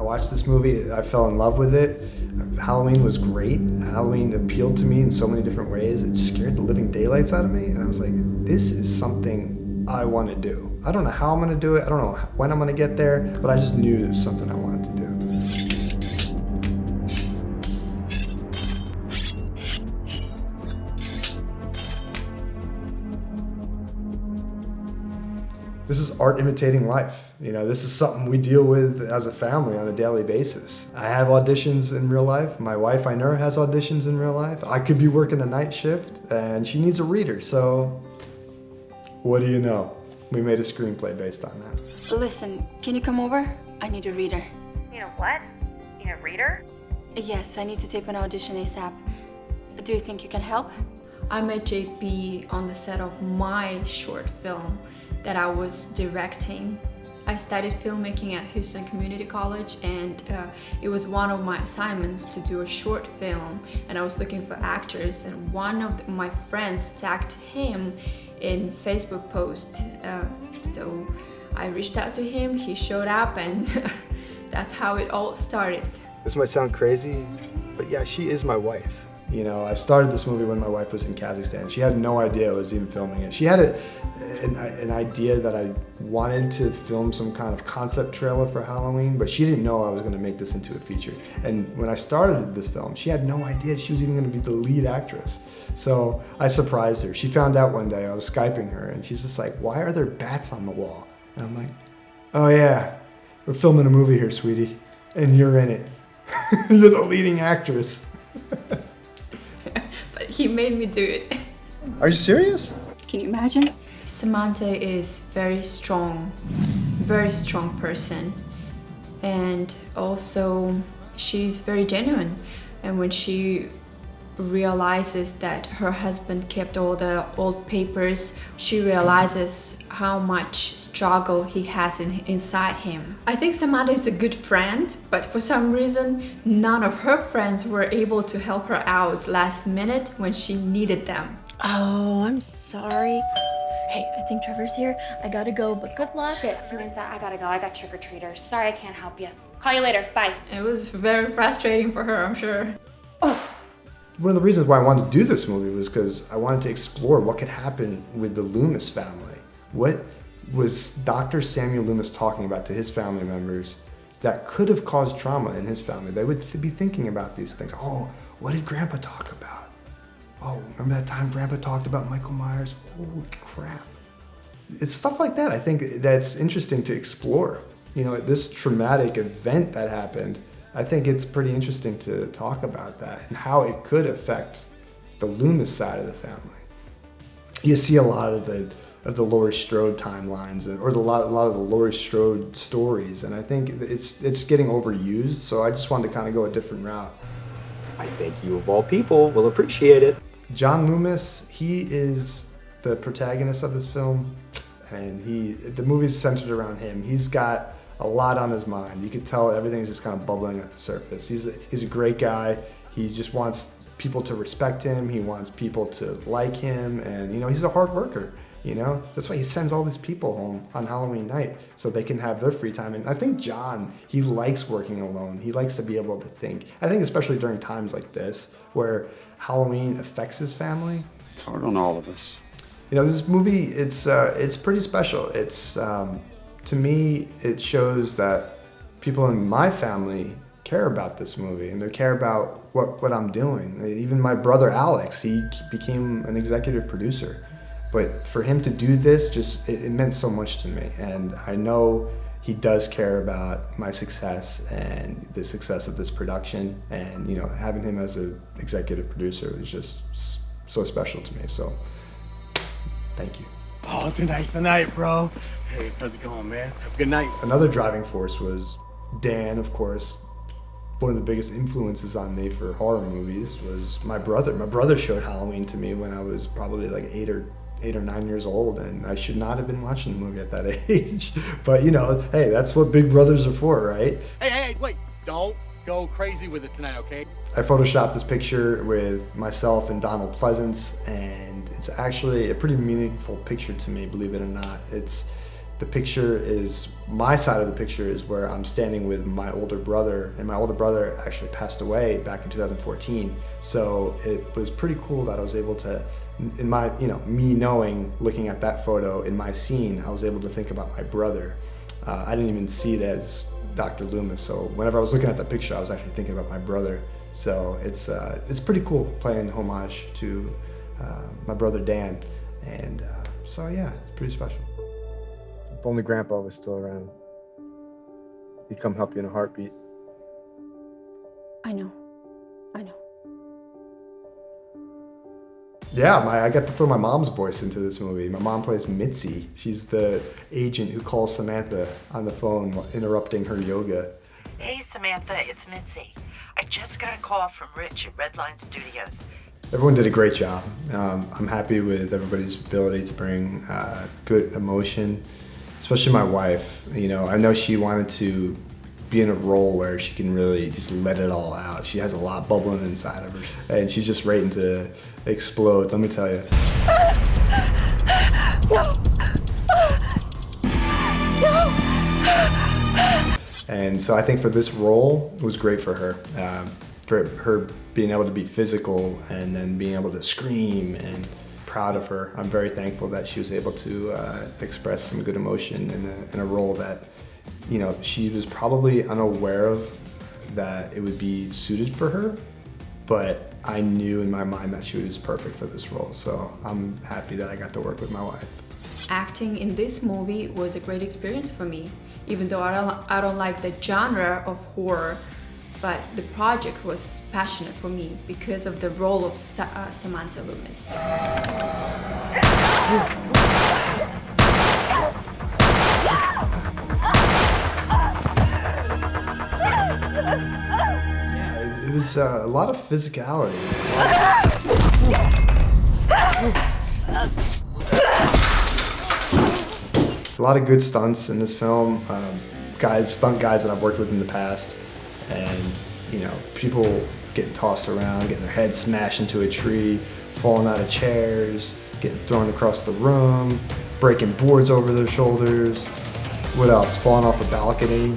watched this movie, I fell in love with it. Halloween was great. Halloween appealed to me in so many different ways. It scared the living daylights out of me, and I was like, this is something I want to do. I don't know how I'm going to do it. I don't know when I'm going to get there, but I just knew it was something I wanted to do. This is art imitating life. You know, this is something we deal with as a family on a daily basis. I have auditions in real life. My wife, AINURA, has auditions in real life. I could be working a night shift and she needs a reader, so what do you know? We made a screenplay based on that. Listen, can you come over? I need a reader. You know what? You know, reader? Yes, I need to tape an audition ASAP. Do you think you can help? I met JP on the set of my short film that I was directing. I studied filmmaking at Houston Community College, and it was one of my assignments to do a short film, and I was looking for actors, and one of my friends tagged him in Facebook post. So I reached out to him, he showed up, and that's how it all started. This might sound crazy, but yeah, she is my wife. You know, I started this movie when my wife was in Kazakhstan. She had no idea I was even filming it. She had an idea that I wanted to film some kind of concept trailer for Halloween, but she didn't know I was going to make this into a feature. And when I started this film, she had no idea she was even going to be the lead actress. So I surprised her. She found out one day, I was Skyping her, and she's just like, "Why are there bats on the wall?" And I'm like, "Oh yeah, we're filming a movie here, sweetie, and you're in it. You're the leading actress." But he made me do it. Are you serious? Can you imagine? Samantha is very strong person, and also she's very genuine. And when she realizes that her husband kept all the old papers, she realizes how much struggle he has inside him. I think Samantha is a good friend, but for some reason none of her friends were able to help her out last minute when she needed them. Oh, I'm sorry. Hey, I think Trevor's here. I gotta go, but good luck. Shit, Samantha, I gotta go. I got trick-or-treaters. Sorry I can't help you. Call you later. Bye. It was very frustrating for her, I'm sure. One of the reasons why I wanted to do this movie was because I wanted to explore what could happen with the Loomis family. What was Dr. Samuel Loomis talking about to his family members that could have caused trauma in his family? They would be thinking about these things. Oh, what did Grandpa talk about? Oh, remember that time Grandpa talked about Michael Myers? Holy crap. It's stuff like that I think that's interesting to explore. You know, this traumatic event that happened, I think it's pretty interesting to talk about that and how it could affect the Loomis side of the family. You see a lot of the Laurie Strode timelines, or a lot of the Laurie Strode stories, and I think it's getting overused. So I just wanted to kind of go a different route. I think you of all people will appreciate it. John Loomis, he is the protagonist of this film, and the movie's centered around him. He's got a lot on his mind. You could tell everything's just kind of bubbling at the surface. He's a great guy. He just wants people to respect him. He wants people to like him, and you know, he's a hard worker. You know, that's why he sends all these people home on Halloween night so they can have their free time. And I think John, he likes working alone. He likes to be able to think. I think especially during times like this where Halloween affects his family. It's hard on all of us. You know, this movie, it's pretty special. It's to me, it shows that people in my family care about this movie, and they care about what I'm doing. Even my brother Alex, he became an executive producer. But for him to do this, it meant so much to me. And I know he does care about my success and the success of this production. And you know, having him as an executive producer was just so special to me. So, thank you. Oh, tonight's the night, bro. Hey, how's it going, man? Have a good night. Another driving force was Dan, of course. One of the biggest influences on me for horror movies was my brother. My brother showed Halloween to me when I was probably like 8 or 9 years old, and I should not have been watching the movie at that age. But you know, hey, that's what big brothers are for, right? Hey, wait, don't go crazy with it tonight, okay? I photoshopped this picture with myself and Donald Pleasance, and it's actually a pretty meaningful picture to me, believe it or not. The picture is, my side of the picture is where I'm standing with my older brother, and my older brother actually passed away back in 2014. So it was pretty cool that I was able to, in my, me knowing, looking at that photo in my scene, I was able to think about my brother. I didn't even see it as Dr. Loomis, so whenever I was looking at that picture, I was actually thinking about my brother. So it's pretty cool playing homage to my brother Dan, and so yeah, it's pretty special. If only Grandpa was still around, he'd come help you in a heartbeat. I know. Yeah, I got to throw my mom's voice into this movie. My mom plays Mitzi. She's the agent who calls Samantha on the phone while interrupting her yoga. Hey Samantha, it's Mitzi. I just got a call from Rich at Redline Studios. Everyone did a great job. I'm happy with everybody's ability to bring good emotion, especially my wife. I know she wanted to be in a role where she can really just let it all out. She has a lot bubbling inside of her, and she's just waiting to explode, let me tell you. And so I think for this role, it was great for her. For her being able to be physical and then being able to scream, and proud of her. I'm very thankful that she was able to express some good emotion in a role that, she was probably unaware of that it would be suited for her, but I knew in my mind that she was perfect for this role. So I'm happy that I got to work with my wife. Acting in this movie was a great experience for me, even though I don't like the genre of horror, but the project was passionate for me because of the role of Samantha Loomis. Yeah, it was a lot of physicality. A lot of good stunts in this film. Stunt guys that I've worked with in the past, and people getting tossed around, getting their heads smashed into a tree, falling out of chairs, getting thrown across the room, breaking boards over their shoulders. What else? Falling off a balcony.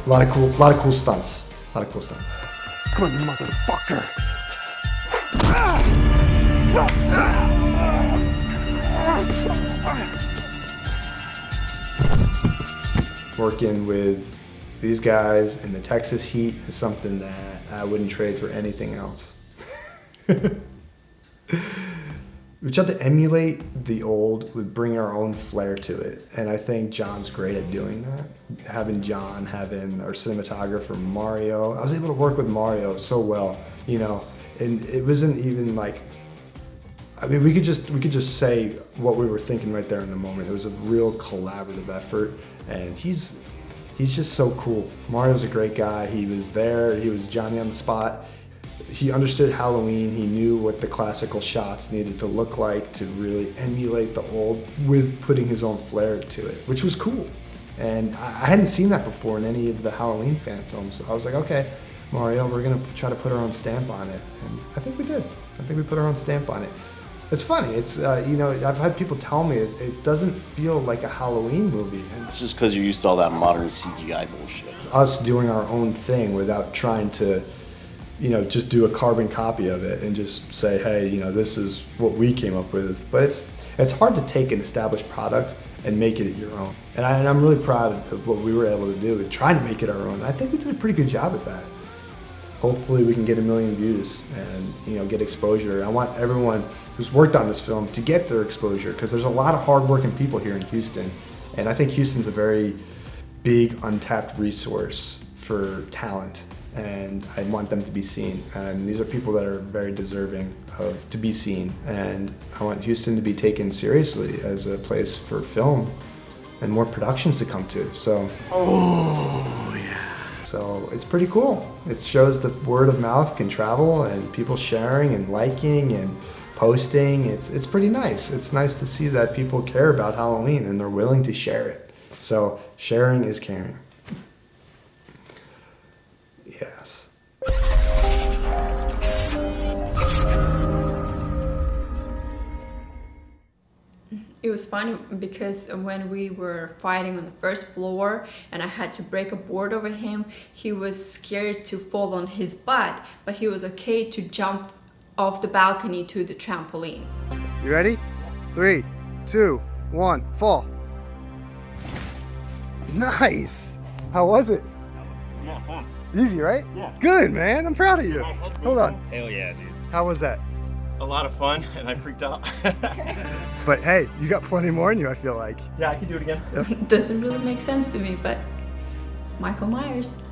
A lot of cool stunts. A lot of cool stunts. Good motherfucker. Working with these guys in the Texas heat is something that I wouldn't trade for anything else. We tried to emulate the old, with bring our own flair to it, and I think John's great at doing that. Having John, having our cinematographer Mario, I was able to work with Mario so well, and it wasn't even like, we could just say what we were thinking right there in the moment. It was a real collaborative effort, and he's just so cool. Mario's a great guy. He was there. He was Johnny on the spot. He understood Halloween. He knew what the classical shots needed to look like to really emulate the old with putting his own flair to it, which was cool. And I hadn't seen that before in any of the Halloween fan films. So I was like, okay, Mario, we're gonna try to put our own stamp on it. And I think we did. I think we put our own stamp on it. It's funny. It's I've had people tell me it doesn't feel like a Halloween movie. And it's just because you're used to all that modern CGI bullshit. It's us doing our own thing without trying to, just do a carbon copy of it and just say, hey, this is what we came up with. But it's hard to take an established product and make it your own. And I'm really proud of what we were able to do with trying to make it our own. And I think we did a pretty good job at that. Hopefully we can get 1 million views and get exposure. I want everyone who's worked on this film to get their exposure, because there's a lot of hardworking people here in Houston, and I think Houston's a very big untapped resource for talent, and I want them to be seen. And these are people that are very deserving to be seen, and I want Houston to be taken seriously as a place for film and more productions to come to. So. Oh yeah. So it's pretty cool. It shows that word of mouth can travel, and people sharing and liking and posting. It's pretty nice. It's nice to see that people care about Halloween and they're willing to share it. So sharing is caring. was funny because when we were fighting on the first floor and I had to break a board over him, he was scared to fall on his butt, but he was okay to jump off the balcony to the trampoline. You ready? 3, 2, 1, fall. Nice. How was it? Yeah, fun. Easy, right? Yeah. Good, man. I'm proud of you. Hold on. Hell yeah, dude. How was that? A lot of fun, and I freaked out. But hey, you got plenty more in you, I feel like. Yeah, I can do it again. Doesn't really make sense to me, but Michael Myers.